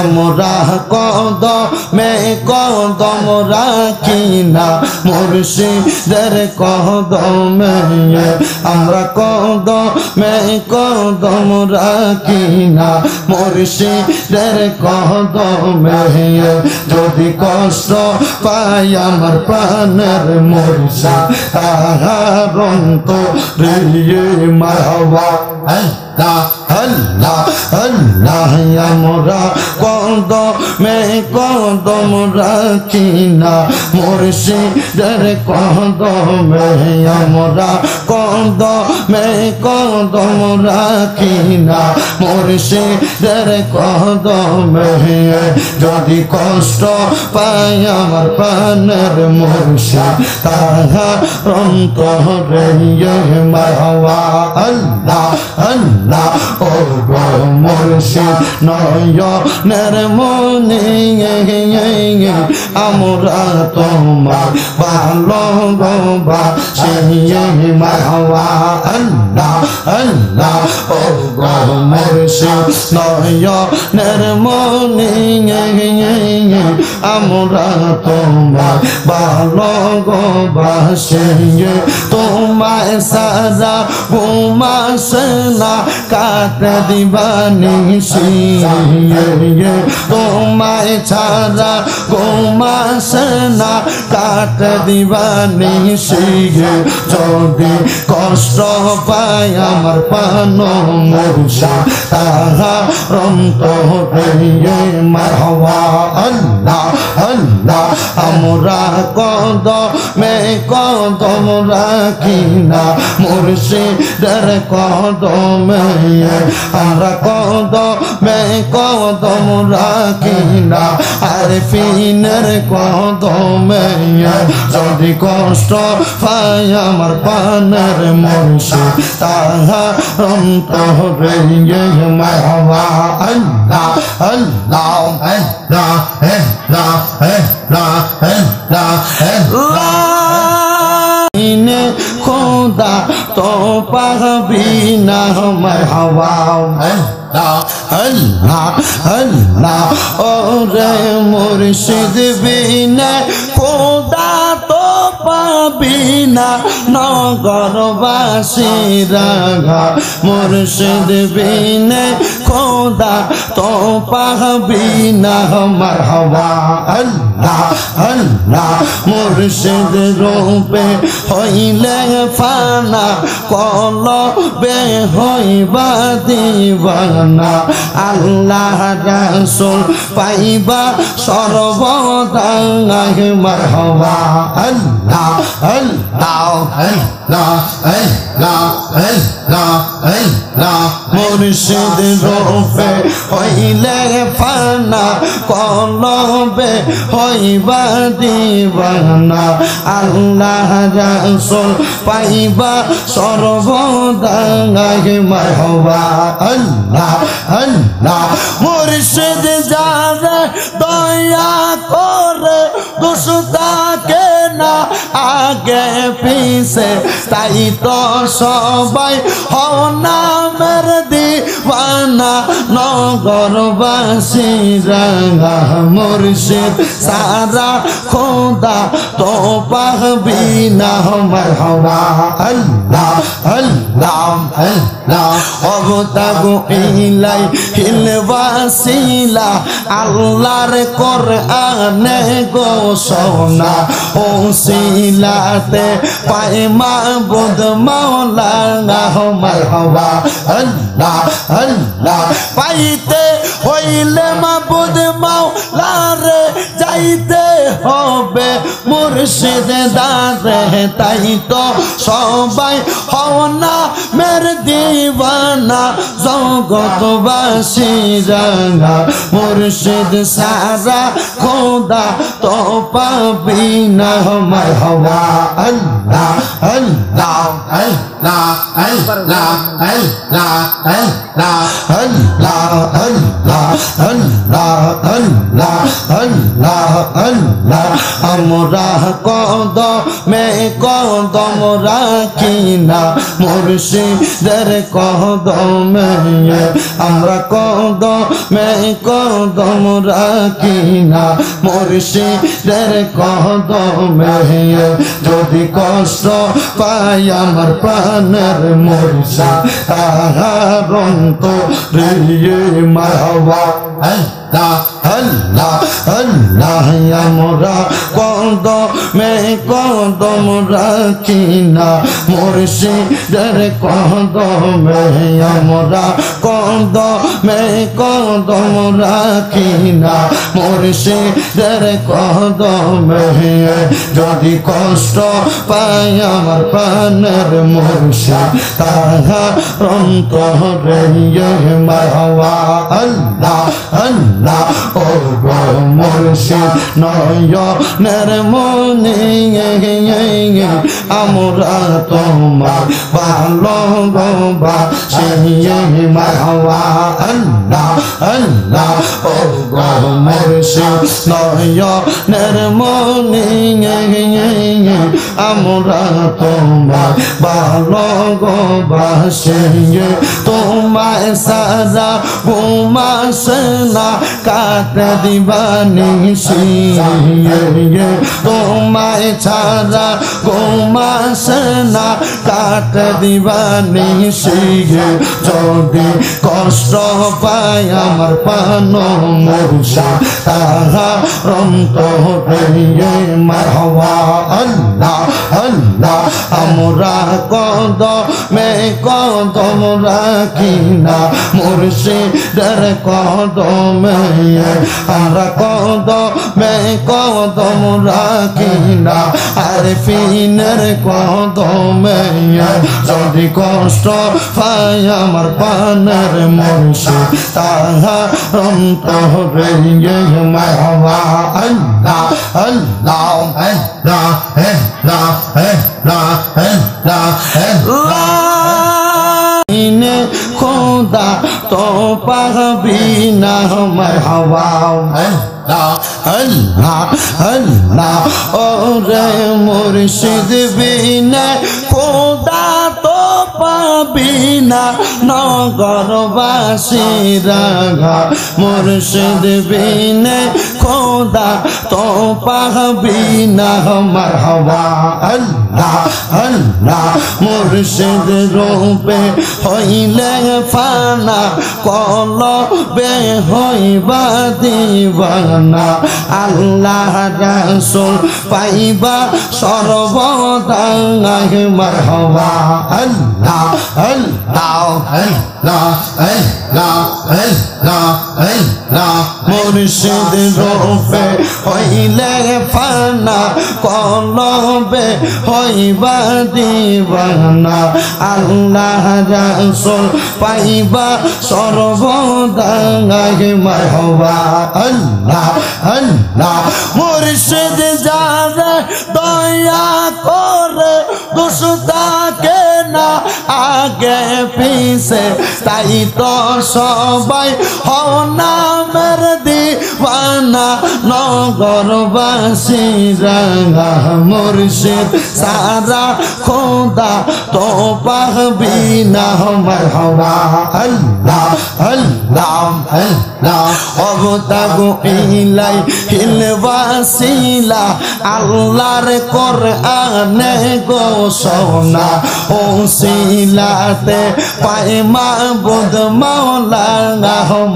আমরা কদমে কদম রাখি না মুর্শিদের কদমে আমরা কদমে কদম রাখি না মুর্শিদের কদমে যদি কষ্ট পাই আমার প্রাণের মুর্শিদ তাহার অন্তরে মারহাবা আল্লাহ আল্লাহ আল্লাহ আমরা কদমে কদম রাখি না মুর্শিদের কদমে আমরা কদমে কদম রাখি না মুর্শিদের কদমে যদি কষ্ট পাই আমার প্রাণের মুর্শিদ তাহার অন্তরে মারহাবা আল্লাহ আল্লাহ ও গো মুর্শিদ নয়নের মনি আমরা তোমার ভালোবাসি মারহাবা আল্লাহ আল্লাহ ও গো মুর্শিদ নয়নের মনি আমরা তোমার ভালোবাসি তোমায় সারা ঘুমাসে না কাটে দিবানিসি তোমায় ছাড়া ঘুমাসে না কাটে দিবানিসি যদি কষ্ট পাই আমার প্রাণ মুর্শিদ তাহার অন্তরে মারহাবা আল্লাহ আল্লাহ আমরা কদমে কদম রাখি না মুর্শিদের কদমে আমরা কদমে কদম রাখি না আরফিনের কদমে যদি কষ্ট পাই আমার প্রাণের মুর্শিদ তাহার অন্তরে মারহাবা আল্লাহ আল্লাহ আল্লাহ আল্লাহ আল্লাহ আল্লাহ খোদা তো পাবি না মারহাবা আল্লাহ আল্লাহ আল্লাহ ওরে মুর্শিদ বিনে খোদা তো পাবি না নগরবাসীরা মুর্শিদ বিনে খোদা তো পাবি না মারহাবা আল্লাহ আল্লাহ মুর্শিদ রূপে হইলে ফানা কলবে হইবা দিবানা আল্লাহ রাসূল পাইবা সর্বদা মারহাবা আল্লাহ আল্লাহ আল্লাহ আল্লাহ আল্লাহ আল্লাহ মুর্শিদ রূপে হইলে ফানা কলবে হইবা দিবানা আল্লাহ রাসূল পাইবা সর্বদা মারহাবা আল্লাহ আল্লাহ মুর্শিদ যারে দয়া করে দুষ্টাকে না আগে পিছে তাই তো সবাই হও নামের দিওয়ানা নগরবাসীরা মুর্শিদ সারা খোদা তো পাবি না মারহাবা আল্লাহ আল্লাহ আল্লাহ অবতাগু ইলাই হিল ওয়াসিলা আল্লাহর কোরআনে ঘোষণা ওসিলাতে পাই মাবুদ মাওলানা মারহাবা আল্লাহ আল্লাহ পাইতে হইলে মাবুদ মাওলারে যাইতে হবে মুর্শিদ দারে তাই তো সবাই হও না মের দিওয়ানা জগৎবাসীরা মুর্শিদ সারা খোদা তো পাবি না মারহাবা আল্লাহ আল্লাহ আল্লাহ আল্লাহ আল্লাহ আল্লাহ আল্লাহ আল্লাহ আল্লাহ আল্লাহ আল্লাহ আমরা কদমে কদম রাখি না মুর্শিদের কদমে আমরা কদমে কদম রাখি না মুর্শিদের কদমে যদি কষ্ট পাই আমার প্রাণের মুর্শিদ তাহার অন্তরে মারহাবা আল্লাহ আল্লাহ আল্লাহ আমরা কদমে কদম রাখি না মুর্শিদের কদমে আমরা কদমে কদম রাখি না মুর্শিদের কদমে যদি কষ্ট পাই আমার প্রাণের মুর্শিদ তাহার অন্তরে মারহাবা আল্লাহ আল্লাহ ও গো মুর্শিদ নয়নের মনি আমরা তোমার ভালোবাসি মারহাবা আল্লাহ আল্লাহ ও গো মুর্শিদ নয়নের মনি আমরা তোমার ভালোবাসি তোমায় সারা ঘুমাসনা কাট দিবানিশি তোমায় ছাড়া ঘুমাসনা কাট দিবানিশি যদি কষ্ট পাই আমার প্রাণ মুর্শিদ তাহার অন্তরে মারহাবা আল্লাহ আল্লাহ আমরা কদমে কদম রাখি না মুর্শিদের কদমে আমরা কদমে কদম রাখি না আরফিনের কদমে যদি কষ্ট পাই আমার প্রাণের মুর্শিদ তাহার অন্তরে মারহাবা আল্লাহ আল্লাহ আল্লাহ আল্লাহ আল্লাহ আল্লাহ আল্লাহ খোদা তো পাবি না মারহাবা আল্লাহ আল্লাহ ওরে মুর্শিদ বিনে খোদা তো পাবি না নগরবাসীরা মুর্শিদ বিনে খোদা তো পাবি না মারহাবা আল্লাহ আল্লাহ মুর্শিদ রূপে হইলে ফানা কলবে হইবা দিবানা আল্লাহ রাসূল পাইবা সর্বদা মারহাবা আল্লাহ আল্লাহ আল্লাহ আল্লাহ আল্লাহ আল্লাহ মুর্শিদ রূপে হইলে ফানা কলবে হইবা দিবানা আল্লাহ রাসূল পাইবা সর্বদা মারহাবা আল্লাহ আল্লাহ মুর্শিদ যারে দয়া করে দুষ্টাকে না আগে পিছে তাই তো সবাই হও নামের দিওয়ানা নগরবাসীরা মুর্শিদ সারা খোদা তো পাবি না মারহাবা আল্লাহ আল্লাহ আল্লাহ অবতাগু ইলাই হিলবাসিলা আল্লাহর কোরআনে ঘোষণা ওসিলাতে পায় মাবুদ মাওলা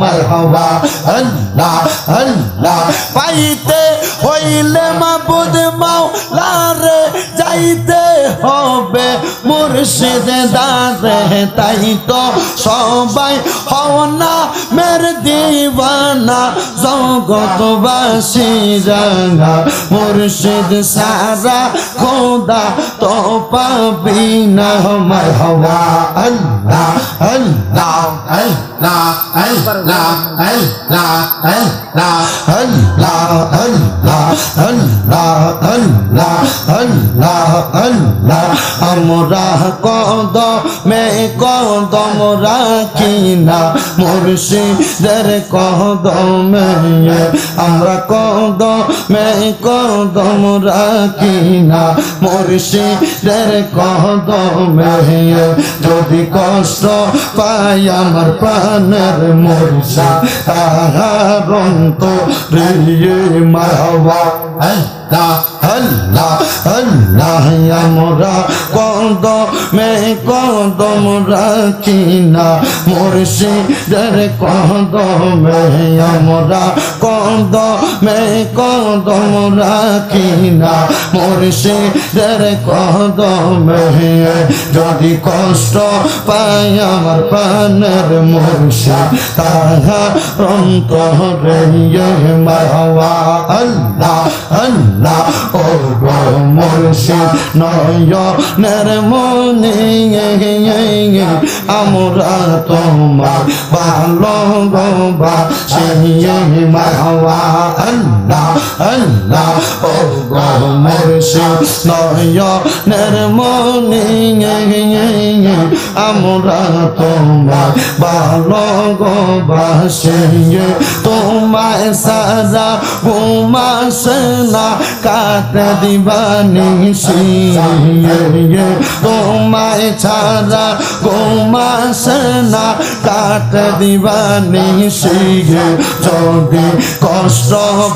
মারহাবা আল্লাহ আল্লাহ পাইতে হইলে মাবুদ মাওলা রে যাইতে হবে মুর্শিদ দারে তাই তো সবাই হও না মের দিওয়ানা জগৎবাসীরা মুর্শিদ সারা খোদা তো পাবি না মারহাবা আল্লাহ আল্লাহ আল্লাহ আমরা কদমে কদম রাখি না মুর্শিদের কদমে আমরা কদমে কদম রাখি না মুর্শিদের কদমে যদি কষ্ট পাই আমার প্রাণের মুর্শিদ তাহার অন্তরে মারহাবা আল্লাহ আল্লাহ আমরা কদমে কদম রাখি না মুর্শিদের কদমে আমরা কদমে কদম রাখি না মুর্শিদের কদমে যদি কষ্ট পাই আমার প্রাণের মুর্শিদ তাহার অন্তরে মারহাবা আল্লাহ আল্লাহ ও গো মুর্শিদ নয়নের মনি আমরা তোমার ভালোবাসি মারহাবা আল্লাহ আল্লাহ ও গো মুর্শিদ নয়নের মনি আমরা তোমার ভালোবাসি তোমায় সারা ঘুমাসে না কাটে দিবানিসি তোমায় ছাড়া ঘুমাসে না কাটে দিবানিসি যদি কষ্ট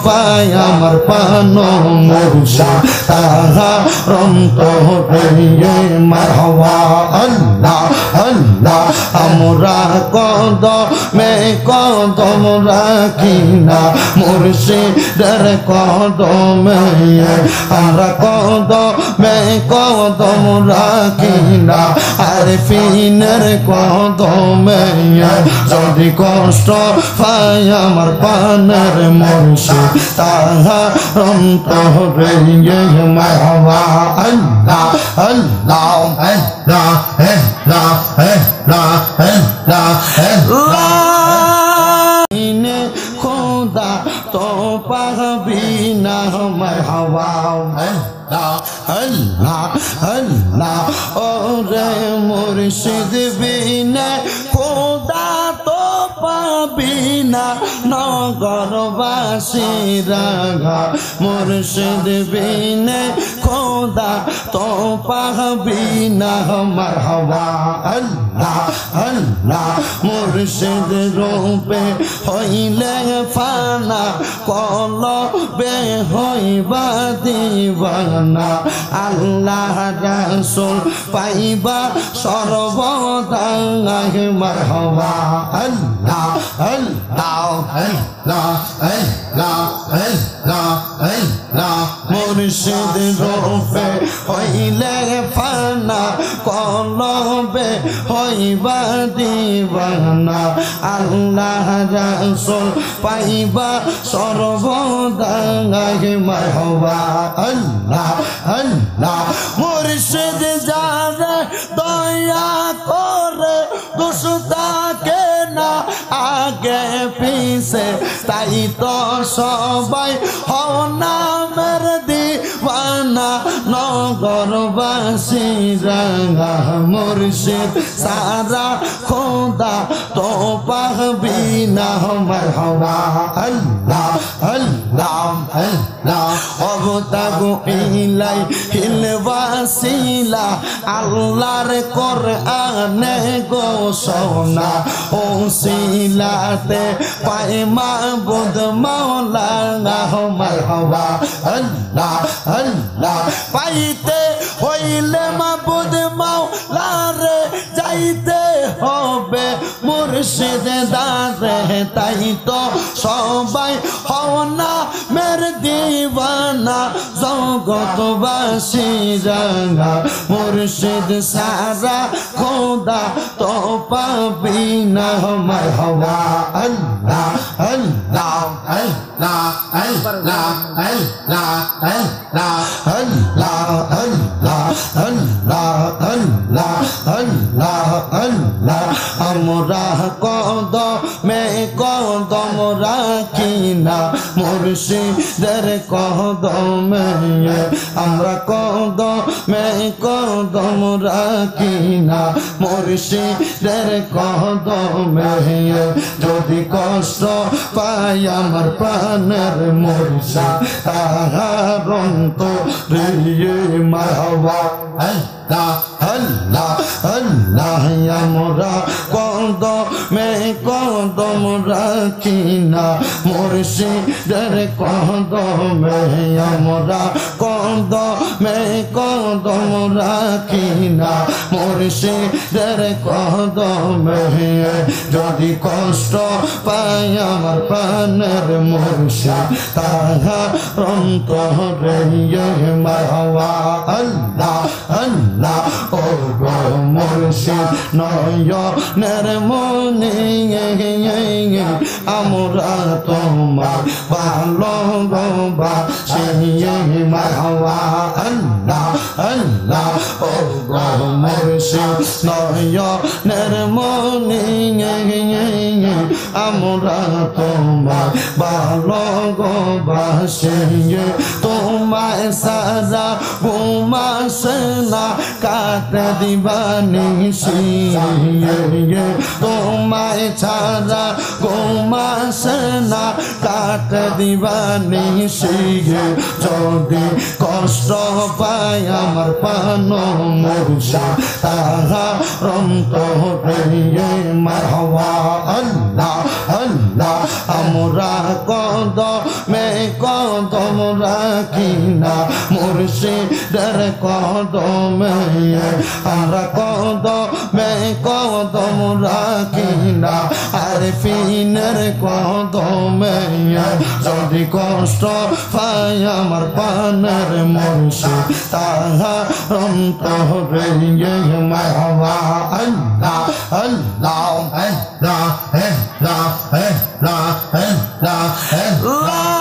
পাই আমার প্রাণ মুর্শিদ তাহার অন্তরে মারহাবা আল্লাহ আল্লাহ আমরা কদমে কদম রাখি না মুর্শিদের কদমে আমরা কদমে কদম রাখি না আরফিনের কদমে যদি কষ্ট পাই আমার প্রাণের মুর্শিদ তাহার অন্তরে মারহাবা আল্লাহ আল্লাহ আল্লাহ আল্লাহ আল্লাহ আল্লাহ খোদা তো পাবি না মারহাবা আল্লাহ আল্লাহ ওরে মুর্শিদ বিনে খোদা তো পাবি না নগরবাসীরা মুর্শিদ বিনে খোদা তো পাবি না মারহাবা আল্লাহ আল্লাহ মুর্শিদ রূপে হইলে ফানা কলবে হইবা দিবানা আল্লাহ রাসূল পাইবা সর্বদা মারহাবা আল্লাহ আল্লাহ আল্লাহ আল্লাহ আল্লাহ আল্লাহ মুর্শিদ রূপে হইলে ফানা কলবে হইবা দিবানা আল্লাহ রাসূল পাইবা সর্বদা মারহাবা আল্লাহ আল্লাহ মুর্শিদ যারে দয়া করে দুষ্টাকে না আগে পিছে তাই তো সবাই হও নামের দিওয়ানা নগরবাসীরা মুর্শিদ সারা খোদা তো পাবি না মারহাবা আল্লাহ আল্লাহ আল্লাহ অবতাগু ইলাই হিলবাসিলা আল্লাহর কোরআনে ঘোষণা ও সিলাতে পাই মাবুদ মাওলা মারহাবা আল্লাহ আল্লাহ পাইতে হইলে মাবুদ মাওলা রে যাইতে হবে মুর্শিদ দারে তাই তো সবাই হও না মের দিওয়ানা জগৎ জগতবাসী রাঙা মুর্শিদ সারা খোদা তো পাবি না মারহাবা আল্লাহ আল্লাহ আল্লাহ আল্লাহ আল্লাহ আল্লাহ আল্লাহ আল্লাহ আল্লাহ আল্লাহ আল্লাহ আল্লাহ আমরা কদমে কদম রাখি না মুর্শিদের কদমে আমরা কদমে কদম রাখি না মুর্শিদের কদমে যদি কষ্ট পাই আমার প্রাণের মুর্শিদ তাহার অন্তরে মারহাবা আল্লাহ আল্লাহ আল্লাহ আমরা কদমে কদম রাখি না মুর্শিদের কদমে আমরা কদমে কদম রাখি না মুর্শিদের কদমে যদি কষ্ট পাই আমার প্রাণের মুর্শিদ তাহার অন্তরে মারহাবা আল্লাহ আল্লাহ ও গো মুর্শিদ নয়নের মনে আমরা তোমার ভালোবাসি মারহাবা আল্লাহ আল্লাহ ও গো মুর্শিদ নয়নের মনে আমরা তোমার ভালোবাসি তোমায় সারা ঘুমাসে না কাট দিবানিসি তোমায় ছাড়া ঘুমাসে না কাট দিবানিসি যদি কষ্ট পাই আমার পান মুর্শিদ তাহার অন্তরে মারহাবা আল্লাহ আল্লাহ আমরা কদমে কদম রাখি না মুর্শিদের কদমে আমরা কদমে কদম রাখি না আরফিনের কদমে যদি কষ্ট পাই আমার প্রাণের মুর্শিদ তাহার অন্তরে মারহাবা আল্লাহ আল্লাহ আল্লাহ আল্লাহ আল্লাহ আল্লাহ